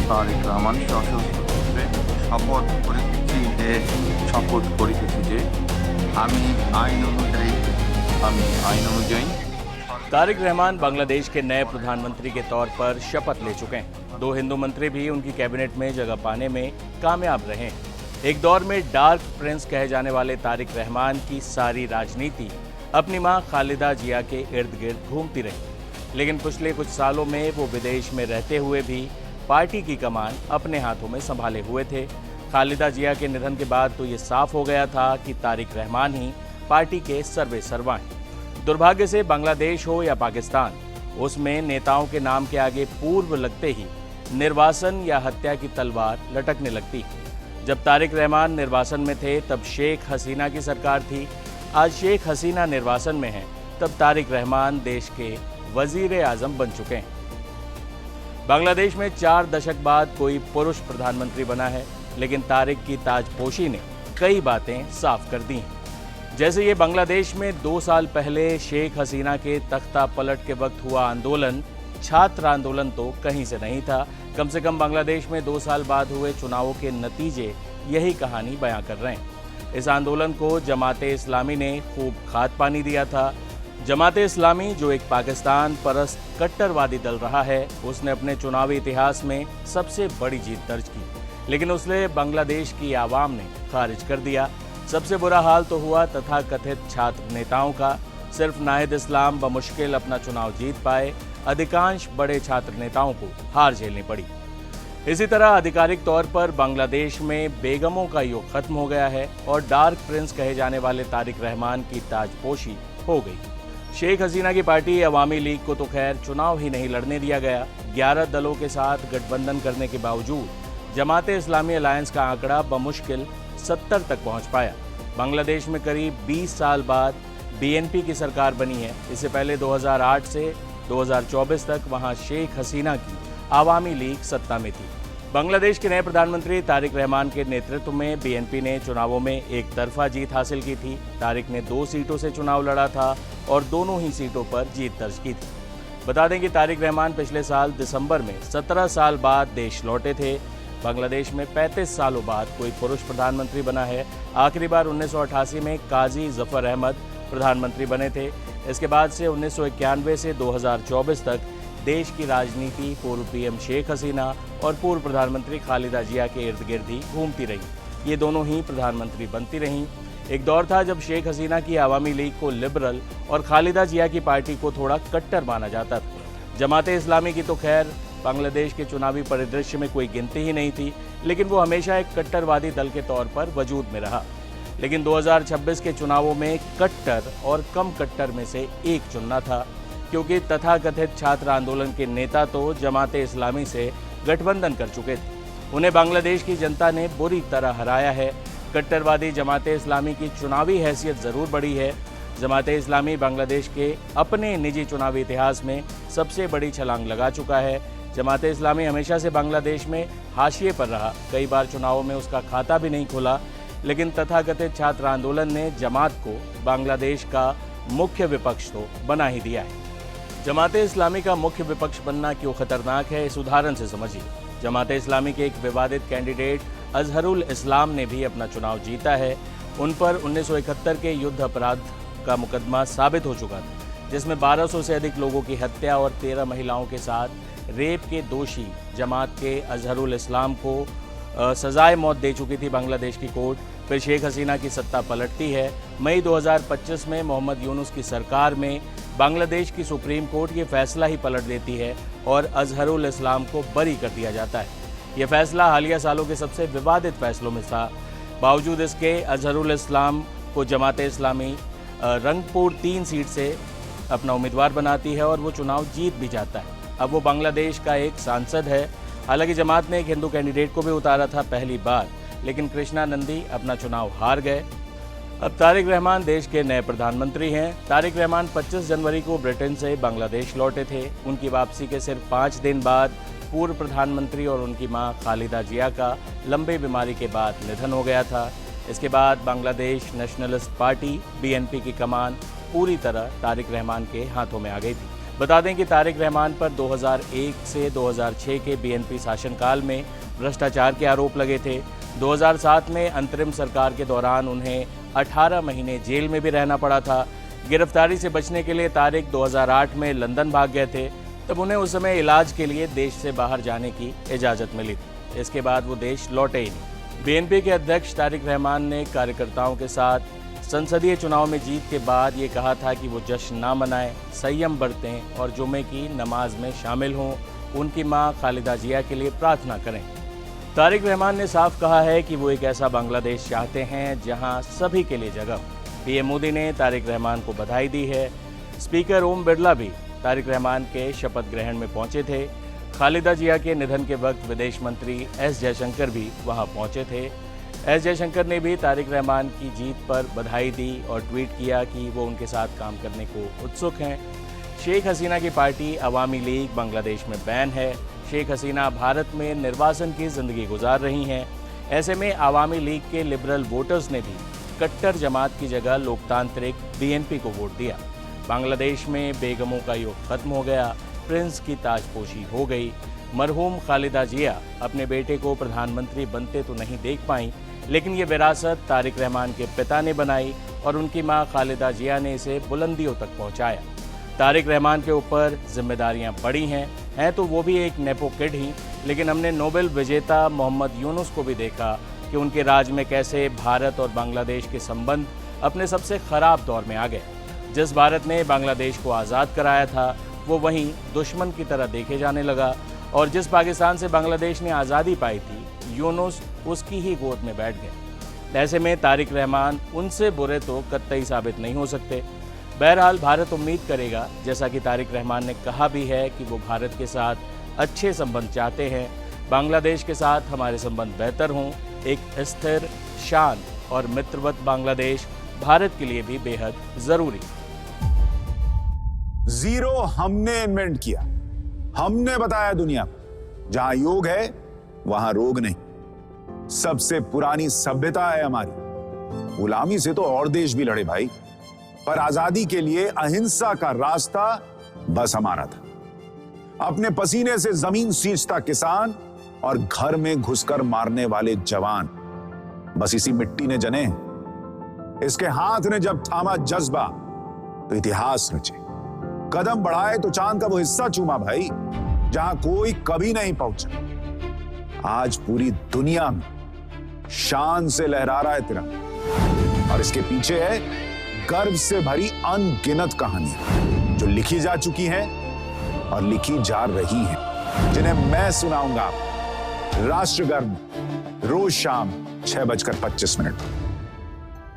তারেক রহমান সশস্ত্র সূত্রে শপথ করিতেছি যে শপথ করিতেছি যে আমি আইন অনুযায়ী तारिक रहमान बांग्लादेश के नए प्रधानमंत्री के तौर पर शपथ ले चुके हैं। 2 हिंदू मंत्री भी उनकी कैबिनेट में जगह पाने में कामयाब रहे हैं। एक दौर में डार्क प्रिंस कहे जाने वाले तारिक रहमान की सारी राजनीति अपनी मां खालिदा जिया के इर्द गिर्द घूमती रही, लेकिन पिछले कुछ सालों में वो विदेश में रहते हुए भी पार्टी की कमान अपने हाथों में संभाले हुए थे। खालिदा जिया के निधन के बाद तो ये साफ हो गया था कि तारिक रहमान ही पार्टी के सर्वे सर्वा हैं। दुर्भाग्य से बांग्लादेश हो या पाकिस्तान, उसमें नेताओं के नाम के आगे पूर्व लगते ही निर्वासन या हत्या की तलवार लटकने लगती। जब तारिक रहमान निर्वासन में थे तब शेख हसीना की सरकार थी। आज शेख हसीना निर्वासन में है, तब तारिक रहमान देश के वजीर आजम बन चुके हैं। बांग्लादेश में 4 दशक बाद कोई पुरुष प्रधानमंत्री बना है, लेकिन तारिक की ताजपोशी ने कई बातें साफ कर दी हैं। जैसे ये बांग्लादेश में 2 साल पहले शेख हसीना के तख्ता पलट के वक्त हुआ आंदोलन छात्र आंदोलन तो कहीं से नहीं था। कम से कम बांग्लादेश में 2 साल बाद हुए चुनावों के नतीजे यही कहानी बयां कर रहे हैं। इस आंदोलन को जमाते इस्लामी ने खूब खाद पानी दिया था। जमाते इस्लामी, जो एक पाकिस्तान परस्त कट्टरवादी दल रहा है, उसने अपने चुनावी इतिहास में सबसे बड़ी जीत दर्ज की, लेकिन उसे बांग्लादेश की आवाम ने खारिज कर दिया। सबसे बुरा हाल तो हुआ तथाकथित छात्र नेताओं का। सिर्फ नाहिद इस्लाम बमुश्किल अपना चुनाव जीत पाए, अधिकांश बड़े छात्र नेताओं को हार झेलनी पड़ी। इसी तरह आधिकारिक तौर पर बांग्लादेश में बेगमों का युग खत्म हो गया है और डार्क प्रिंस कहे जाने वाले तारिक रहमान की ताजपोशी हो गई। शेख हसीना की पार्टी अवामी लीग को तो खैर चुनाव ही नहीं लड़ने दिया गया। 11 दलों के साथ गठबंधन करने के बावजूद जमाते इस्लामी अलायंस का आंकड़ा बमुश्किल 70 तक पहुंच पाया। बांग्लादेश में करीब 20 साल बाद बीएनपी की सरकार बनी है। इससे पहले 2008 से 2024 तक वहां शेख हसीना की आवामी लीग सत्ता में थी। बांग्लादेश के नए प्रधानमंत्री तारिक रहमान के नेतृत्व में बीएनपी ने चुनावों में एक तरफा जीत हासिल की थी। तारिक ने 2 सीटों से चुनाव लड़ा था और दोनों ही सीटों पर जीत दर्ज की थी। बता दें कि तारिक रहमान पिछले साल दिसंबर में 17 साल बाद देश लौटे थे। बांग्लादेश में 35 सालों बाद कोई पुरुष प्रधानमंत्री बना है। आखिरी बार 1988 में काजी जफर अहमद प्रधानमंत्री बने थे। इसके बाद से 1991 से 2024 तक देश की राजनीति पूर्व पीएम शेख हसीना और पूर्व प्रधानमंत्री खालिदा जिया के इर्द गिर्द ही घूमती रही। ये दोनों ही प्रधानमंत्री बनती रहीं। एक दौर था जब शेख हसीना की आवामी लीग को लिबरल और खालिदा जिया की पार्टी को थोड़ा कट्टर माना जाता था। जमाते इस्लामी की तो खैर बांग्लादेश के चुनावी परिदृश्य में कोई गिनती ही नहीं थी, लेकिन वो हमेशा एक कट्टरवादी दल के तौर पर वजूद में रहा। लेकिन 2026 के चुनावों में कट्टर और कम कट्टर में से एक चुनना था, क्योंकि तथाकथित छात्र आंदोलन के नेता तो जमाते इस्लामी से गठबंधन कर चुके थे। उन्हें बांग्लादेश की जनता ने बुरी तरह हराया है। कट्टरवादी जमाते इस्लामी की चुनावी हैसियत ज़रूर बढ़ी है। जमाते इस्लामी बांग्लादेश के अपने निजी चुनावी इतिहास में सबसे बड़ी छलांग लगा चुका है। जमाते इस्लामी हमेशा से बांग्लादेश में हाशिए पर रहा। कई बार चुनावों में उसका खाता भी नहीं खुला, लेकिन तथाकथित छात्र आंदोलन ने जमात को बांग्लादेश का मुख्य विपक्ष तो बना ही दिया है। जमाते इस्लामी का मुख्य विपक्ष बनना क्यों खतरनाक है, इस उदाहरण से समझिए। जमाते इस्लामी के एक विवादित कैंडिडेट अजहरुल इस्लाम ने भी अपना चुनाव जीता है। उन पर 1971 के युद्ध अपराध का मुकदमा साबित हो चुका था, जिसमें 1200 से अधिक लोगों की हत्या और 13 महिलाओं के साथ रेप के दोषी जमात के अजहरुल इस्लाम को सजाए मौत दे चुकी थी बांग्लादेश की कोर्ट। फिर शेख हसीना की सत्ता पलटती है। मई 2025 में मोहम्मद यूनुस की सरकार में बांग्लादेश की सुप्रीम कोर्ट ये फैसला ही पलट देती है और अजहरुल इस्लाम को बरी कर दिया जाता है। यह फैसला हालिया सालों के सबसे विवादित फैसलों में था। बावजूद इसके अजहरुल इस्लाम को जमाते इस्लामी रंगपुर 3 सीट से अपना उम्मीदवार बनाती है और वो चुनाव जीत भी जाता है। अब वो बांग्लादेश का एक सांसद है। हालांकि जमात ने एक हिंदू कैंडिडेट को भी उतारा था पहली बार, लेकिन कृष्णा नंदी अपना चुनाव हार गए। अब तारिक रहमान देश के नए प्रधानमंत्री हैं। तारिक रहमान 25 जनवरी को ब्रिटेन से बांग्लादेश लौटे थे। उनकी वापसी के सिर्फ 5 दिन बाद पूर्व प्रधानमंत्री और उनकी मां खालिदा जिया का लंबी बीमारी के बाद निधन हो गया था। इसके बाद बांग्लादेश नेशनलिस्ट पार्टी बीएनपी की कमान पूरी तरह तारिक रहमान के हाथों में आ गई थी। बता दें कि तारिक रहमान पर 2001 से 2006 के बीएनपी शासनकाल में भ्रष्टाचार के आरोप लगे थे। 2007 में अंतरिम सरकार के दौरान उन्हें 18 महीने जेल में भी रहना पड़ा था। गिरफ्तारी से बचने के लिए तारिक 2008 में लंदन भाग गए थे। तब उन्हें उस समय इलाज के लिए देश से बाहर जाने की इजाज़त मिली थी। इसके बाद वो देश लौटे ही नहीं। बीएनपी के अध्यक्ष तारिक रहमान ने कार्यकर्ताओं के साथ संसदीय चुनाव में जीत के बाद ये कहा था कि वो जश्न ना मनाएं, संयम बरतें और जुमे की नमाज में शामिल हों, उनकी मां खालिदा जिया के लिए प्रार्थना करें। तारिक रहमान ने साफ कहा है कि वो एक ऐसा बांग्लादेश चाहते हैं जहां सभी के लिए जगह हो। पीएम मोदी ने तारिक रहमान को बधाई दी है। स्पीकर ओम बिरला भी तारिक रहमान के शपथ ग्रहण में पहुंचे थे। खालिदा जिया के निधन के वक्त विदेश मंत्री एस जयशंकर भी वहां पहुंचे थे। एस जयशंकर ने भी तारिक रहमान की जीत पर बधाई दी और ट्वीट किया कि वो उनके साथ काम करने को उत्सुक हैं। शेख हसीना की पार्टी अवामी लीग बांग्लादेश में बैन है। शेख हसीना भारत में निर्वासन की जिंदगी गुजार रही हैं। ऐसे में अवामी लीग के लिबरल वोटर्स ने भी कट्टर जमात की जगह लोकतांत्रिक बीएनपी को वोट दिया। बांग्लादेश में बेगमों का युग खत्म हो गया, प्रिंस की ताजपोशी हो गई। मरहूम खालिदा जिया अपने बेटे को प्रधानमंत्री बनते तो नहीं देख पाई, लेकिन ये विरासत तारिक रहमान के पिता ने बनाई और उनकी मां खालिदा जिया ने इसे बुलंदियों तक पहुंचाया। तारिक रहमान के ऊपर जिम्मेदारियां बड़ी हैं तो वो भी एक नेपो किड ही, लेकिन हमने नोबेल विजेता मोहम्मद यूनुस को भी देखा कि उनके राज में कैसे भारत और बांग्लादेश के संबंध अपने सबसे खराब दौर में आ गए। जिस भारत ने बांग्लादेश को आज़ाद कराया था वो वहीं दुश्मन की तरह देखे जाने लगा, और जिस पाकिस्तान से बांग्लादेश ने आज़ादी पाई थी यूनुस उसकी ही गोद में बैठ गए। ऐसे में तारिक रहमान उनसे बुरे तो कतई साबित नहीं हो सकते। बहरहाल भारत उम्मीद करेगा, जैसा कि तारिक रहमान ने कहा भी है, कि वो भारत के साथ अच्छे संबंध चाहते हैं। बांग्लादेश के साथ हमारे संबंध बेहतर हों। एक स्थिर, शांत और मित्रवत बांग्लादेश भारत के लिए भी बेहद जरूरी। जीरो हमने इन्वेंट किया, हमने बताया दुनिया को, जहां योग है वहां रोग नहीं। सबसे पुरानी सभ्यता है हमारी। गुलामी से तो और देश भी लड़े भाई, पर आजादी के लिए अहिंसा का रास्ता बस हमारा था। अपने पसीने से जमीन सींचता किसान और घर में घुसकर मारने वाले जवान, बस इसी मिट्टी ने जने। इसके हाथ ने जब थामा जज्बा तो इतिहास रचे। कदम बढ़ाए तो चांद का वो हिस्सा चूमा भाई, जहां कोई कभी नहीं पहुंचा। आज पूरी दुनिया में शान से लहरा रहा है तिरंगा, और इसके पीछे है गर्व से भरी अनगिनत कहानियां जो लिखी जा चुकी हैं और लिखी जा रही हैं, जिन्हें मैं सुनाऊंगा आपको राष्ट्रगर्व रोज शाम 6:25 पर।